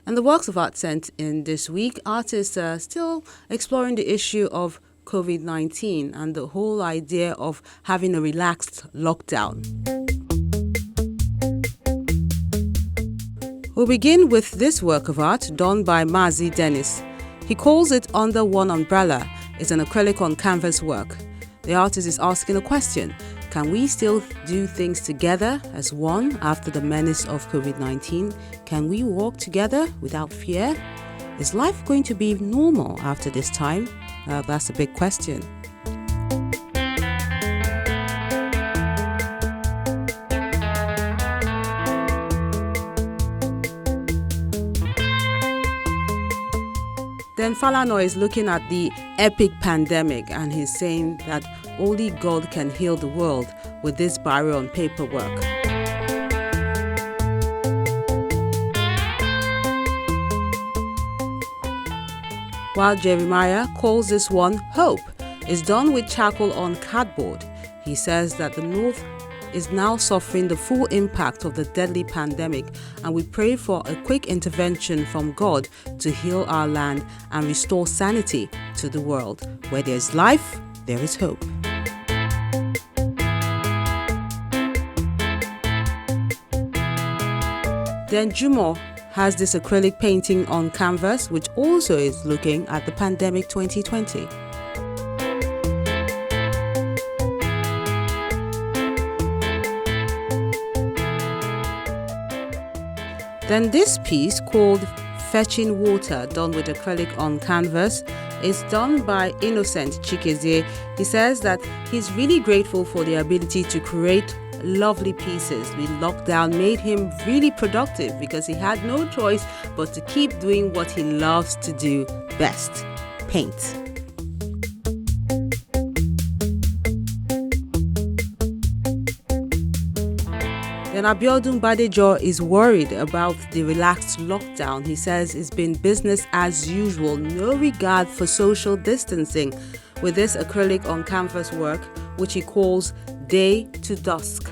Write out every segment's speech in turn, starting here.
And the works of art sent in this week, artists are still exploring the issue of COVID-19 and the whole idea of having a relaxed lockdown. We'll begin with this work of art done by Mazi Dennis. He calls it Under One Umbrella. It's an acrylic on canvas work. The artist is asking a question. Can we still do things together as one after the menace of COVID-19? Can we walk together without fear? Is life going to be normal after this time? That's a big question. Then Falana is looking at the epic pandemic and he's saying that only God can heal the world with this barrow on paperwork. While Jeremiah calls this one Hope, it's done with charcoal on cardboard. He says that the North is now suffering the full impact of the deadly pandemic, and we pray for a quick intervention from God to heal our land and restore sanity to the world. Where there's life, there is hope. Then Jumo has this acrylic painting on canvas, which also is looking at the pandemic 2020. Then this piece called Fetching Water, done with acrylic on canvas, is done by Innocent Chikezie. He says that he's really grateful for the ability to create lovely pieces. The lockdown made him really productive because he had no choice but to keep doing what he loves to do best, paint. Then Abiodun Badejo is worried about the relaxed lockdown. He says it's been business as usual, no regard for social distancing, with this acrylic on canvas work, which he calls Day to Dusk.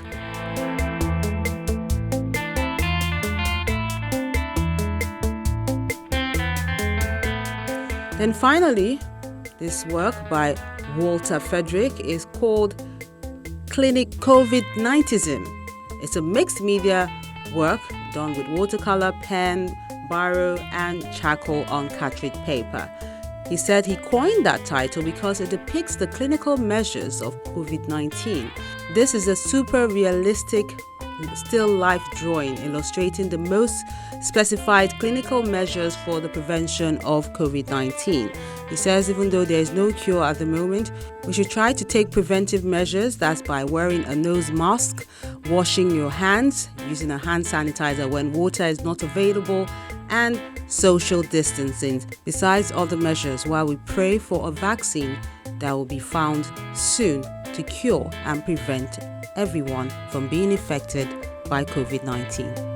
Then finally, this work by Walter Frederick is called Clinic COVID19ism. It's a mixed media work done with watercolor, pen, barrow, and charcoal on cartridge paper. He said he coined that title because it depicts the clinical measures of COVID-19. This is a super realistic still life drawing illustrating the most specified clinical measures for the prevention of COVID-19. He says even though there is no cure at the moment, we should try to take preventive measures. That's by wearing a nose mask, washing your hands, using a hand sanitizer when water is not available, and social distancing, besides other measures, while we pray for a vaccine that will be found soon to cure and prevent everyone from being affected by COVID-19.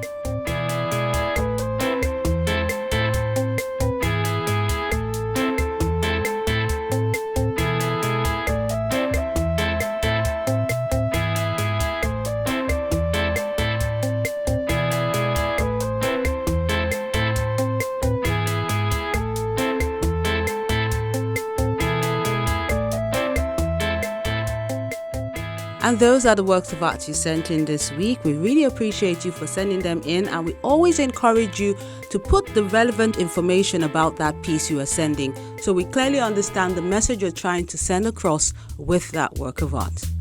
And those are the works of art you sent in this week. We really appreciate you for sending them in, and we always encourage you to put the relevant information about that piece you are sending so we clearly understand the message you're trying to send across with that work of art.